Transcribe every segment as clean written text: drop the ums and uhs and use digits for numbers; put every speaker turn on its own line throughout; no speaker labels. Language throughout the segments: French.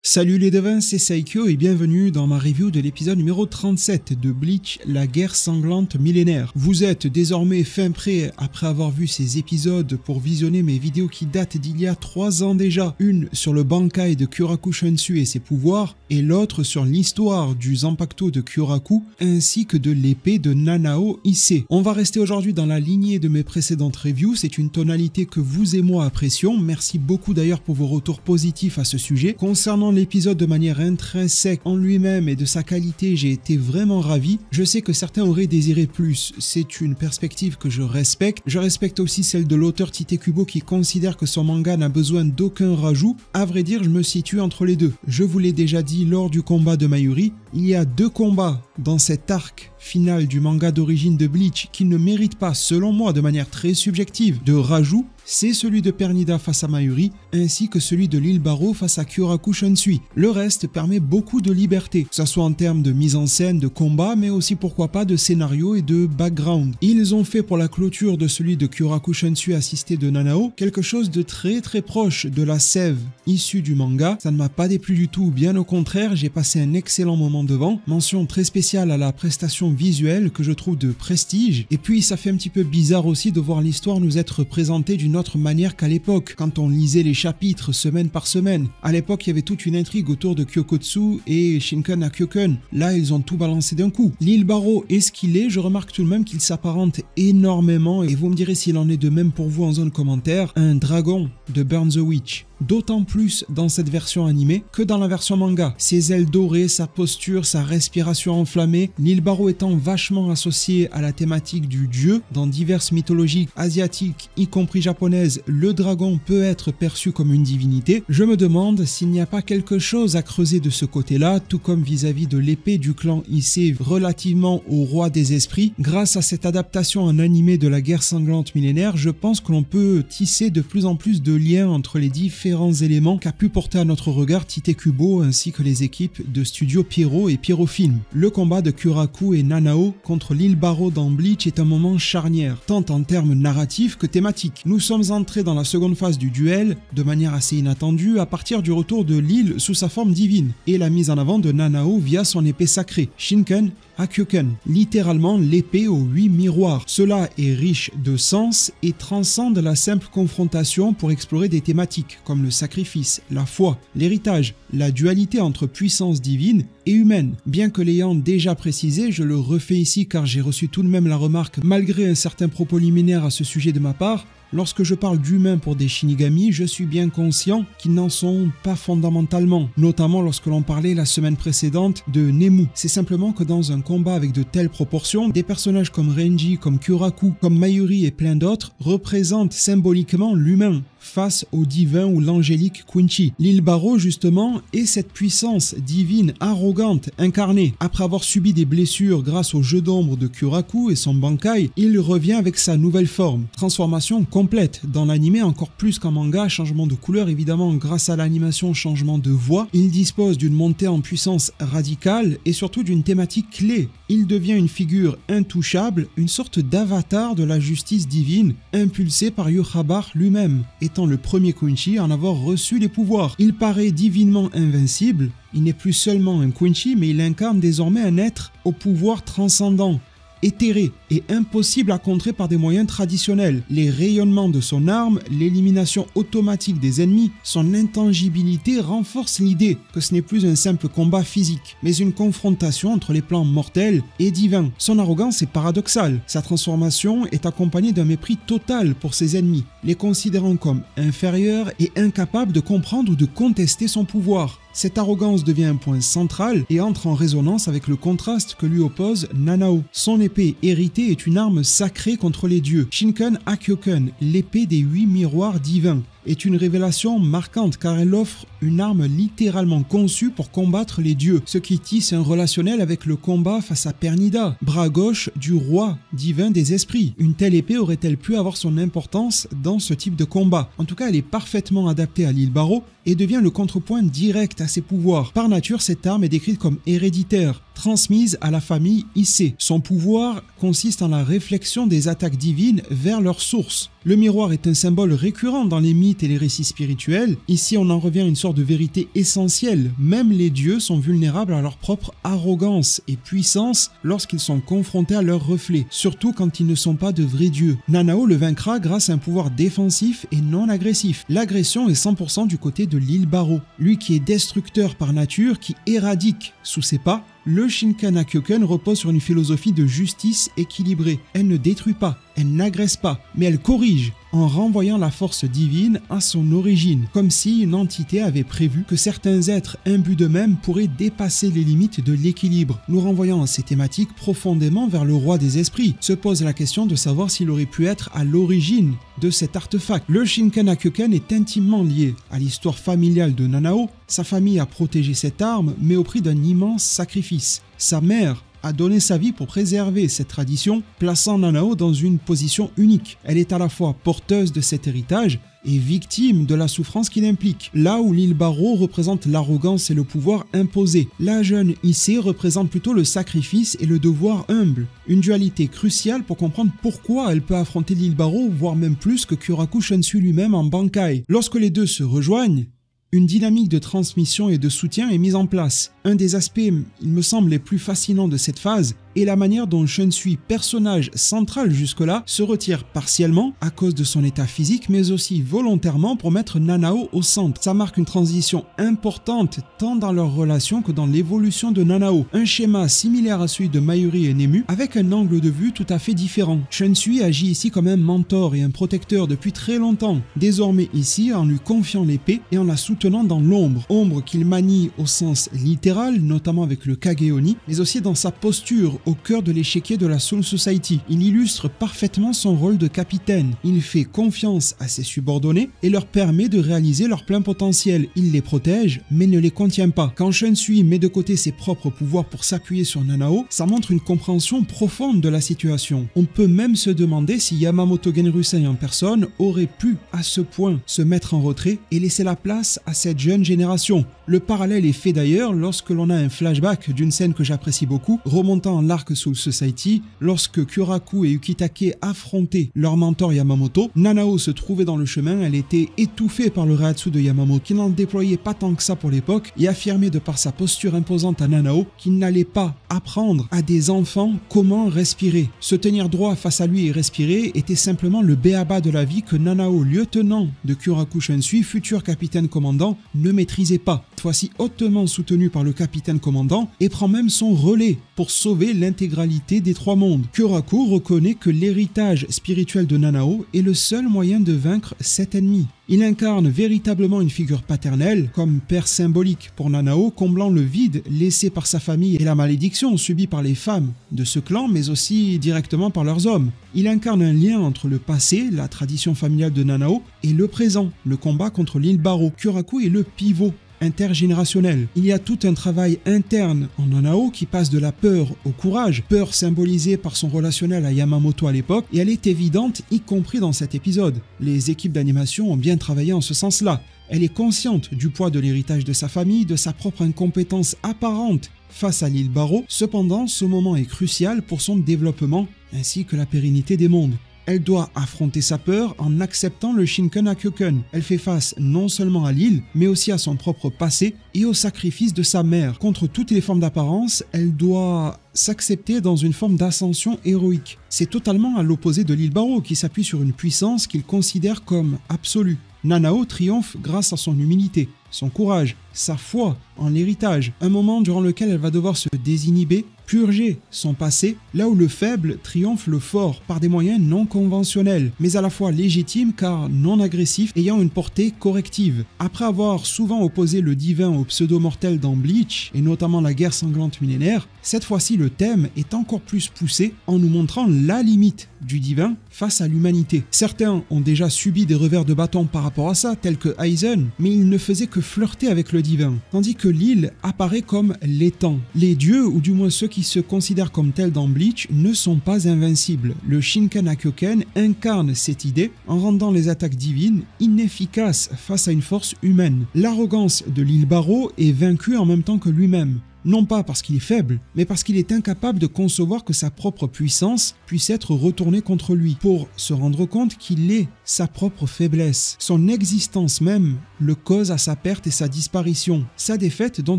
Salut les devins, c'est Saikyo et bienvenue dans ma review de l'épisode numéro 37 de Bleach, la guerre sanglante millénaire. Vous êtes désormais fin prêt après avoir vu ces épisodes pour visionner mes vidéos qui datent d'il y a 3 ans déjà. Une sur le Bankai de Kyoraku Shunsui et ses pouvoirs, et l'autre sur l'histoire du Zanpakuto de Kyoraku ainsi que de l'épée de Nanao Ise. On va rester aujourd'hui dans la lignée de mes précédentes reviews, c'est une tonalité que vous et moi apprécions. Merci beaucoup d'ailleurs pour vos retours positifs à ce sujet. Concernant l'épisode de manière intrinsèque en lui-même et de sa qualité, j'ai été vraiment ravi. Je sais que certains auraient désiré plus, c'est une perspective que je respecte. Je respecte aussi celle de l'auteur Tite Kubo qui considère que son manga n'a besoin d'aucun rajout. À vrai dire, je me situe entre les deux. Je vous l'ai déjà dit lors du combat de Mayuri, il y a 2 combats dans cet arc final du manga d'origine de Bleach qui ne méritent pas, selon moi de manière très subjective, de rajout. C'est celui de Pernida face à Mayuri, ainsi que celui de l'île Barreau face à Kyoraku Shunsui. Le reste permet beaucoup de liberté, que ce soit en termes de mise en scène, de combat, mais aussi pourquoi pas de scénario et de background. Ils ont fait pour la clôture de celui de Kyoraku Shunsui assisté de Nanao, quelque chose de très proche de la sève issue du manga. Ça ne m'a pas déplu du tout, bien au contraire, j'ai passé un excellent moment devant. Mention très spéciale à la prestation visuelle que je trouve de prestige. Et puis ça fait un petit peu bizarre aussi de voir l'histoire nous être présentée d'une autre manière qu'à l'époque, quand on lisait les chapitres semaine par semaine. À l'époque, il y avait toute une intrigue autour de Kyokotsu et Shinken Akyoken. Là, ils ont tout balancé d'un coup. L'île Barreau est ce qu'il est, je remarque tout de même qu'il s'apparente énormément, et vous me direz s'il en est de même pour vous en zone commentaire, un dragon de Burn the Witch. D'autant plus dans cette version animée que dans la version manga. Ses ailes dorées, sa posture, sa respiration enflammée, l'île Barreau étant vachement associée à la thématique du dieu. Dans diverses mythologies asiatiques, y compris japonaises, le dragon peut être perçu comme une divinité. Je me demande s'il n'y a pas quelque chose à creuser de ce côté-là, tout comme vis-à-vis de l'épée du clan Ise relativement au roi des esprits. Grâce à cette adaptation en animé de la guerre sanglante millénaire, je pense que l'on peut tisser de plus en plus de liens entre les différents éléments qu'a pu porter à notre regard Tite Kubo ainsi que les équipes de studio Pierrot et Pierrot Film. Le combat de Kyoraku et Nanao contre l'île Barreau dans Bleach est un moment charnière, tant en termes narratifs que thématiques. Nous sommes entrés dans la seconde phase du duel de manière assez inattendue à partir du retour de l'île sous sa forme divine et la mise en avant de Nanao via son épée sacrée, Shinken Akyoken, littéralement l'épée aux 8 miroirs. Cela est riche de sens et transcende la simple confrontation pour explorer des thématiques comme le sacrifice, la foi, l'héritage, la dualité entre puissance divine et humaine. Bien que l'ayant déjà précisé, je le refais ici car j'ai reçu tout de même la remarque malgré un certain propos liminaire à ce sujet de ma part. Lorsque je parle d'humains pour des Shinigami, je suis bien conscient qu'ils n'en sont pas fondamentalement, notamment lorsque l'on parlait la semaine précédente de Nemu. C'est simplement que dans un combat avec de telles proportions, des personnages comme Renji, comme Kyoraku, comme Mayuri et plein d'autres représentent symboliquement l'humain face au divin ou l'angélique Quincy. L'île Barreau justement est cette puissance divine arrogante incarnée. Après avoir subi des blessures grâce au jeu d'ombre de Kyoraku et son Bankai, il revient avec sa nouvelle forme. Transformation complète dans l'anime encore plus qu'en manga, changement de couleur évidemment grâce à l'animation, changement de voix. Il dispose d'une montée en puissance radicale et surtout d'une thématique clé. Il devient une figure intouchable, une sorte d'avatar de la justice divine, impulsé par Yojabara lui-même, étant le premier Quincy à en avoir reçu les pouvoirs. Il paraît divinement invincible, il n'est plus seulement un Quincy, mais il incarne désormais un être au pouvoir transcendant, éthéré et impossible à contrer par des moyens traditionnels. Les rayonnements de son arme, l'élimination automatique des ennemis, son intangibilité renforcent l'idée que ce n'est plus un simple combat physique, mais une confrontation entre les plans mortels et divins. Son arrogance est paradoxale. Sa transformation est accompagnée d'un mépris total pour ses ennemis, les considérant comme inférieurs et incapables de comprendre ou de contester son pouvoir. Cette arrogance devient un point central et entre en résonance avec le contraste que lui oppose Nanao. Son épée héritée est une arme sacrée contre les dieux. Shinken Akyoken, l'épée des 8 miroirs divins, est une révélation marquante car elle offre une arme littéralement conçue pour combattre les dieux, ce qui tisse un relationnel avec le combat face à Pernida, bras gauche du roi divin des esprits. Une telle épée aurait-elle pu avoir son importance dans ce type de combat? En tout cas, elle est parfaitement adaptée à l'île Barreau et devient le contrepoint direct à ses pouvoirs. Par nature, cette arme est décrite comme héréditaire, transmise à la famille Issei. Son pouvoir consiste en la réflexion des attaques divines vers leur source. Le miroir est un symbole récurrent dans les mythes et les récits spirituels. Ici, on en revient à une sorte de vérité essentielle. Même les dieux sont vulnérables à leur propre arrogance et puissance lorsqu'ils sont confrontés à leur reflet, surtout quand ils ne sont pas de vrais dieux. Nanao le vaincra grâce à un pouvoir défensif et non agressif. L'agression est 100% du côté de l'île Barrow. Lui qui est destructeur par nature, qui éradique sous ses pas, le Shinkan-Hakyoken repose sur une philosophie de justice équilibrée. Elle ne détruit pas, elle n'agresse pas, mais elle corrige en renvoyant la force divine à son origine, comme si une entité avait prévu que certains êtres imbus d'eux-mêmes pourraient dépasser les limites de l'équilibre. Nous renvoyant ces thématiques profondément vers le roi des esprits. Se pose la question de savoir s'il aurait pu être à l'origine de cet artefact. Le Shinkan-Hakyoken est intimement lié à l'histoire familiale de Nanao. Sa famille a protégé cette arme, mais au prix d'un immense sacrifice. Sa mère a donné sa vie pour préserver cette tradition, plaçant Nanao dans une position unique. Elle est à la fois porteuse de cet héritage et victime de la souffrance qu'il implique. Là où l'île Barrow représente l'arrogance et le pouvoir imposé, la jeune Issei représente plutôt le sacrifice et le devoir humble. Une dualité cruciale pour comprendre pourquoi elle peut affronter l'île Barrow, voire même plus que Kyoraku Shunsui lui-même en Bankai. Lorsque les deux se rejoignent, une dynamique de transmission et de soutien est mise en place. Un des aspects, il me semble, les plus fascinants de cette phase est la manière dont Shunsui, personnage central jusque-là, se retire partiellement à cause de son état physique, mais aussi volontairement pour mettre Nanao au centre. Ça marque une transition importante tant dans leur relation que dans l'évolution de Nanao. Un schéma similaire à celui de Mayuri et Nemu, avec un angle de vue tout à fait différent. Shunsui agit ici comme un mentor et un protecteur depuis très longtemps. Désormais ici, en lui confiant l'épée et en la soutenant dans l'ombre. Ombre qu'il manie au sens littéral, notamment avec le Kage-Oni, mais aussi dans sa posture au cœur de l'échiquier de la Soul Society. Il illustre parfaitement son rôle de capitaine. Il fait confiance à ses subordonnés et leur permet de réaliser leur plein potentiel. Il les protège, mais ne les contient pas. Quand Shunsui met de côté ses propres pouvoirs pour s'appuyer sur Nanao, ça montre une compréhension profonde de la situation. On peut même se demander si Yamamoto Genryusei en personne aurait pu, à ce point, se mettre en retrait et laisser la place à cette jeune génération. Le parallèle est fait d'ailleurs lorsque l'on a un flashback d'une scène que j'apprécie beaucoup, remontant à l'arc Soul Society, lorsque Kyoraku et Ukitake affrontaient leur mentor Yamamoto. Nanao se trouvait dans le chemin, elle était étouffée par le Reiatsu de Yamamoto, qui n'en déployait pas tant que ça pour l'époque, et affirmait de par sa posture imposante à Nanao qu'il n'allait pas apprendre à des enfants comment respirer. Se tenir droit face à lui et respirer était simplement le b.a.-ba de la vie que Nanao, lieutenant de Kyoraku Shunsui, futur capitaine commandant, ne maîtrisait pas. Cette fois-ci hautement soutenu par le capitaine commandant, et prend même son relais pour sauver l'intégralité des trois mondes. Kyoraku reconnaît que l'héritage spirituel de Nanao est le seul moyen de vaincre cet ennemi. Il incarne véritablement une figure paternelle, comme père symbolique pour Nanao, comblant le vide laissé par sa famille et la malédiction subie par les femmes de ce clan, mais aussi directement par leurs hommes. Il incarne un lien entre le passé, la tradition familiale de Nanao, et le présent, le combat contre l'île Barrow. Kyoraku est le pivot intergénérationnel. Il y a tout un travail interne en Nanao qui passe de la peur au courage, peur symbolisée par son relationnel à Yamamoto à l'époque, et elle est évidente y compris dans cet épisode. Les équipes d'animation ont bien travaillé en ce sens-là. Elle est consciente du poids de l'héritage de sa famille, de sa propre incompétence apparente face à l'île Barrow. Cependant, ce moment est crucial pour son développement ainsi que la pérennité des mondes. Elle doit affronter sa peur en acceptant le Shinkan-Hakyoken. Elle fait face non seulement à l'île, mais aussi à son propre passé et au sacrifice de sa mère. Contre toutes les formes d'apparence, elle doit s'accepter dans une forme d'ascension héroïque. C'est totalement à l'opposé de l'île Barrow qui s'appuie sur une puissance qu'il considère comme absolue. Nanao triomphe grâce à son humilité, son courage, sa foi en l'héritage, un moment durant lequel elle va devoir se désinhiber, purger son passé, là où le faible triomphe le fort par des moyens non conventionnels, mais à la fois légitimes car non agressifs, ayant une portée corrective. Après avoir souvent opposé le divin au pseudo-mortel dans Bleach, et notamment la guerre sanglante millénaire, cette fois-ci le thème est encore plus poussé en nous montrant la limite du divin face à l'humanité. Certains ont déjà subi des revers de bâton par rapport à ça, tels que Aizen, mais ils ne faisaient que flirter avec le divin, tandis que l'île apparaît comme l'étang. Les dieux, ou du moins ceux qui se considèrent comme tels dans Bleach, ne sont pas invincibles. Le Shinkan-Hakyoken incarne cette idée en rendant les attaques divines inefficaces face à une force humaine. L'arrogance de l'île Barrow est vaincue en même temps que lui-même. Non pas parce qu'il est faible, mais parce qu'il est incapable de concevoir que sa propre puissance puisse être retournée contre lui, pour se rendre compte qu'il est sa propre faiblesse. Son existence même le cause à sa perte et sa disparition. Sa défaite, dont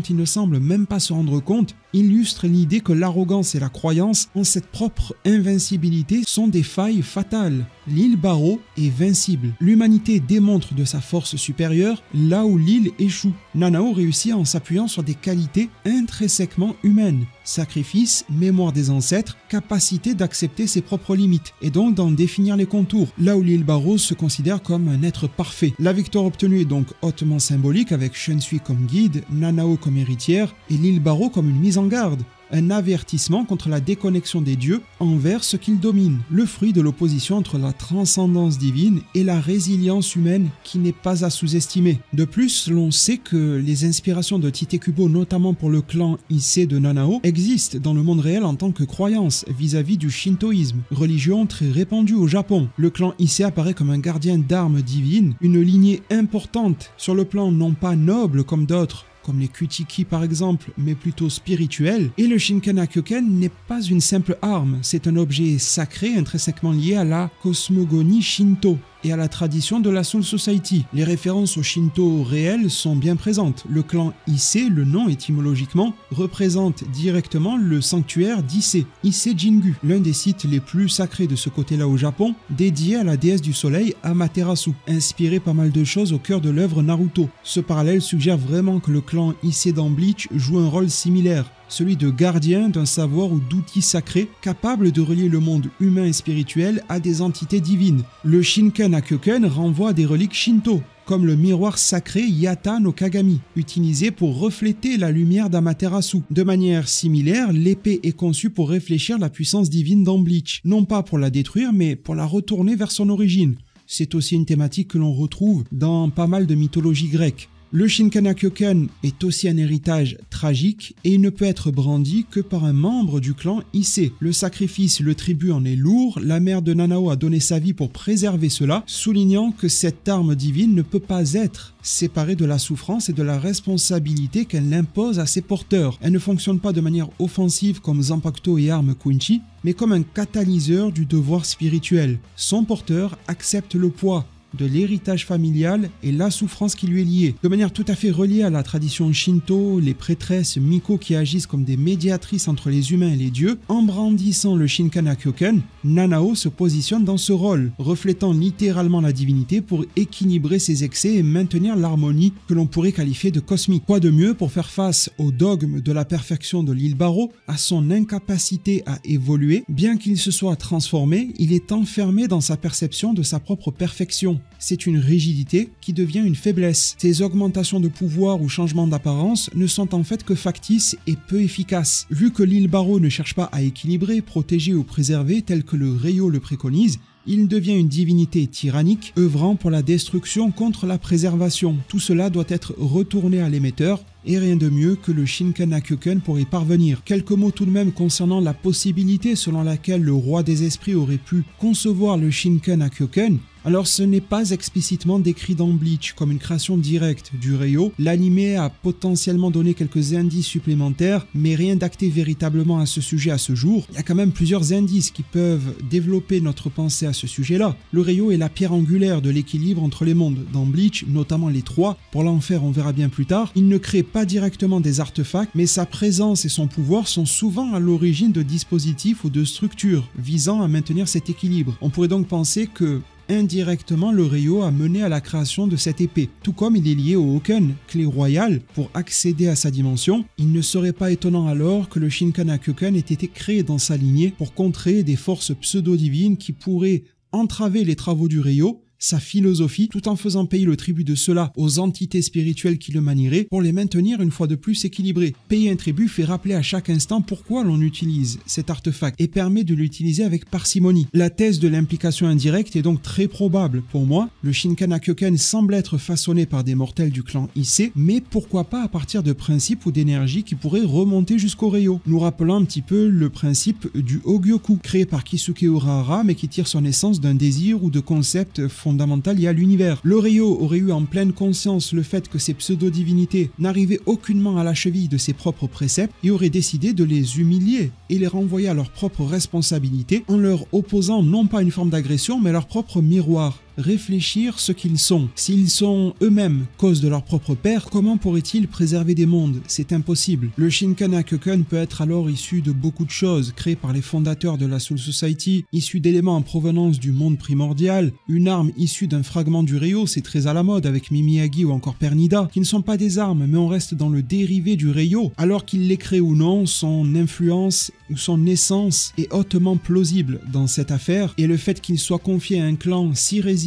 il ne semble même pas se rendre compte, illustre l'idée que l'arrogance et la croyance en cette propre invincibilité sont des failles fatales. L'île Barrow est vincible. L'humanité démontre de sa force supérieure là où l'île échoue. Nanao réussit en s'appuyant sur des qualités intrinsèquement humaines. Sacrifice, mémoire des ancêtres, capacité d'accepter ses propres limites et donc d'en définir les contours, là où l'île Barrow se considère comme un être parfait. La victoire obtenue est donc hautement symbolique avec Shunsui comme guide, Nanao comme héritière et l'île Barrow comme une mise en garde. Un avertissement contre la déconnexion des dieux envers ce qu'ils dominent, le fruit de l'opposition entre la transcendance divine et la résilience humaine qui n'est pas à sous-estimer. De plus, l'on sait que les inspirations de Tite Kubo, notamment pour le clan Issei de Nanao, existent dans le monde réel en tant que croyance vis-à-vis du shintoïsme, religion très répandue au Japon. Le clan Issei apparaît comme un gardien d'armes divines, une lignée importante sur le plan non pas noble comme d'autres, comme les Kuchiki par exemple, mais plutôt spirituel. Et le Shinkan-Kyoken n'est pas une simple arme, c'est un objet sacré intrinsèquement lié à la cosmogonie Shinto et à la tradition de la Soul Society. Les références au Shinto réel sont bien présentes. Le clan Issei, le nom étymologiquement, représente directement le sanctuaire d'Issei, Issei Jingu, l'un des sites les plus sacrés de ce côté-là au Japon, dédié à la déesse du soleil Amaterasu, inspiré pas mal de choses au cœur de l'œuvre Naruto. Ce parallèle suggère vraiment que le clan Issei dans Bleach joue un rôle similaire, celui de gardien d'un savoir ou d'outils sacrés capable de relier le monde humain et spirituel à des entités divines. Le Shinkan-Kyoken renvoie à des reliques Shinto, comme le miroir sacré Yata no Kagami, utilisé pour refléter la lumière d'Amaterasu. De manière similaire, l'épée est conçue pour réfléchir la puissance divine dans Bleach, non pas pour la détruire, mais pour la retourner vers son origine. C'est aussi une thématique que l'on retrouve dans pas mal de mythologies grecques. Le Shinkan-Kyoken est aussi un héritage tragique et il ne peut être brandi que par un membre du clan Issei. Le sacrifice, le tribut en est lourd, la mère de Nanao a donné sa vie pour préserver cela, soulignant que cette arme divine ne peut pas être séparée de la souffrance et de la responsabilité qu'elle impose à ses porteurs. Elle ne fonctionne pas de manière offensive comme Zanpakuto et arme Quincy, mais comme un catalyseur du devoir spirituel. Son porteur accepte le poids de l'héritage familial et la souffrance qui lui est liée. De manière tout à fait reliée à la tradition Shinto, les prêtresses Miko qui agissent comme des médiatrices entre les humains et les dieux, en brandissant le Shinkan-Kyoken, Nanao se positionne dans ce rôle, reflétant littéralement la divinité pour équilibrer ses excès et maintenir l'harmonie que l'on pourrait qualifier de cosmique. Quoi de mieux pour faire face au dogme de la perfection de l'île Barrow, à son incapacité à évoluer, bien qu'il se soit transformé, il est enfermé dans sa perception de sa propre perfection. C'est une rigidité qui devient une faiblesse. Ces augmentations de pouvoir ou changements d'apparence ne sont en fait que factices et peu efficaces. Vu que l'île Barrow ne cherche pas à équilibrer, protéger ou préserver tel que le Ryo le préconise, il devient une divinité tyrannique, œuvrant pour la destruction contre la préservation. Tout cela doit être retourné à l'émetteur, et rien de mieux que le Shinkan-Kyoken pour y parvenir. Quelques mots tout de même concernant la possibilité selon laquelle le roi des esprits aurait pu concevoir le Shinkan-Kyoken. Alors ce n'est pas explicitement décrit dans Bleach comme une création directe du Ryo. L'anime a potentiellement donné quelques indices supplémentaires, mais rien d'acté véritablement à ce sujet à ce jour. Il y a quand même plusieurs indices qui peuvent développer notre pensée à ce sujet-là. Le Ryo est la pierre angulaire de l'équilibre entre les mondes. Dans Bleach, notamment les trois, pour l'enfer on verra bien plus tard, il ne crée pas directement des artefacts, mais sa présence et son pouvoir sont souvent à l'origine de dispositifs ou de structures visant à maintenir cet équilibre. On pourrait donc penser que indirectement, le Ryo a mené à la création de cette épée. Tout comme il est lié au Hoken, clé royale, pour accéder à sa dimension, il ne serait pas étonnant alors que le Shinkan-Kyoken ait été créé dans sa lignée pour contrer des forces pseudo-divines qui pourraient entraver les travaux du Ryo, sa philosophie, tout en faisant payer le tribut de cela aux entités spirituelles qui le manieraient pour les maintenir une fois de plus équilibrés. Payer un tribut fait rappeler à chaque instant pourquoi l'on utilise cet artefact et permet de l'utiliser avec parcimonie. La thèse de l'implication indirecte est donc très probable. Pour moi, le Shinkan-Kyoken semble être façonné par des mortels du clan Issei, mais pourquoi pas à partir de principes ou d'énergie qui pourraient remonter jusqu'au Ryo. Nous rappelons un petit peu le principe du Hogyoku, créé par Kisuke Urahara mais qui tire son essence d'un désir ou de concept fondé fondamentales liées à l'univers. Le Ryo aurait eu en pleine conscience le fait que ces pseudo-divinités n'arrivaient aucunement à la cheville de ses propres préceptes et aurait décidé de les humilier et les renvoyer à leur propre responsabilité en leur opposant non pas une forme d'agression mais leur propre miroir. Réfléchir ce qu'ils sont. S'ils sont eux-mêmes cause de leur propre père, comment pourraient-ils préserver des mondes? C'est impossible. Le Shinkan Hakuken peut être alors issu de beaucoup de choses, créé par les fondateurs de la Soul Society, issu d'éléments en provenance du monde primordial, une arme issue d'un fragment du Ryo, c'est très à la mode avec Mimiyagi ou encore Pernida, qui ne sont pas des armes mais on reste dans le dérivé du Ryo, alors qu'il les crée ou non, son influence ou son essence est hautement plausible dans cette affaire, et le fait qu'il soit confié à un clan si résilient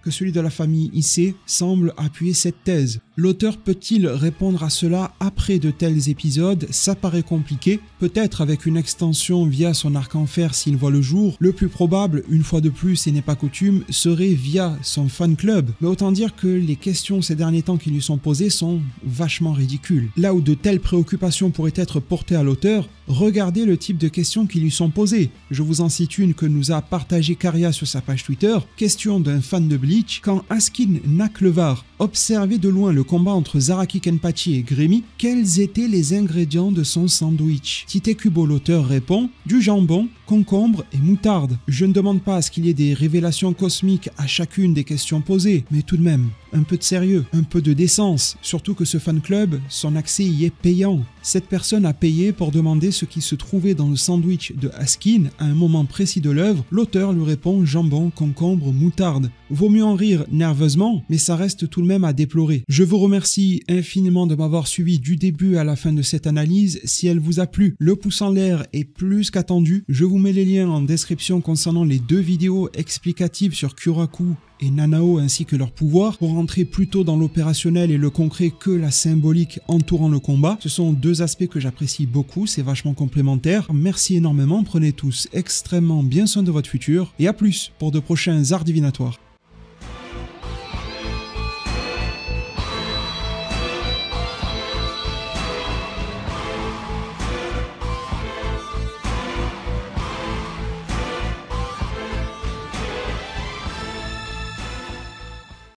que celui de la famille Issei semble appuyer cette thèse. L'auteur peut-il répondre à cela après de tels épisodes? Ça paraît compliqué, peut-être avec une extension via son arc en fer s'il voit le jour. Le plus probable, une fois de plus et n'est pas coutume, serait via son fan club. Mais autant dire que les questions ces derniers temps qui lui sont posées sont vachement ridicules. Là où de telles préoccupations pourraient être portées à l'auteur, regardez le type de questions qui lui sont posées. Je vous en cite une que nous a partagé Karia sur sa page Twitter. Question d'un fan de Bleach: quand Askin Naklevar observait de loin le combat entre Zaraki Kenpachi et Grémy, quels étaient les ingrédients de son sandwich? Tite Kubo, l'auteur, répond: du jambon, concombre et moutarde. Je ne demande pas à ce qu'il y ait des révélations cosmiques à chacune des questions posées, mais tout de même, un peu de sérieux, un peu de décence, surtout que ce fan club, son accès y est payant. Cette personne a payé pour demander ce qui se trouvait dans le sandwich de Askin à un moment précis de l'œuvre. L'auteur lui répond jambon, concombre, moutarde. Vaut mieux en rire nerveusement, mais ça reste tout de même à déplorer. Je vous remercie infiniment de m'avoir suivi du début à la fin de cette analyse. Si elle vous a plu, le pouce en l'air est plus qu'attendu. Je vous mets les liens en description concernant les 2 vidéos explicatives sur Kyuraku et Nanao ainsi que leurs pouvoirs, pour rentrer plutôt dans l'opérationnel et le concret que la symbolique entourant le combat. Ce sont 2 aspects que j'apprécie beaucoup, c'est vachement complémentaire. Merci énormément, prenez tous extrêmement bien soin de votre futur et à plus pour de prochains arts divinatoires.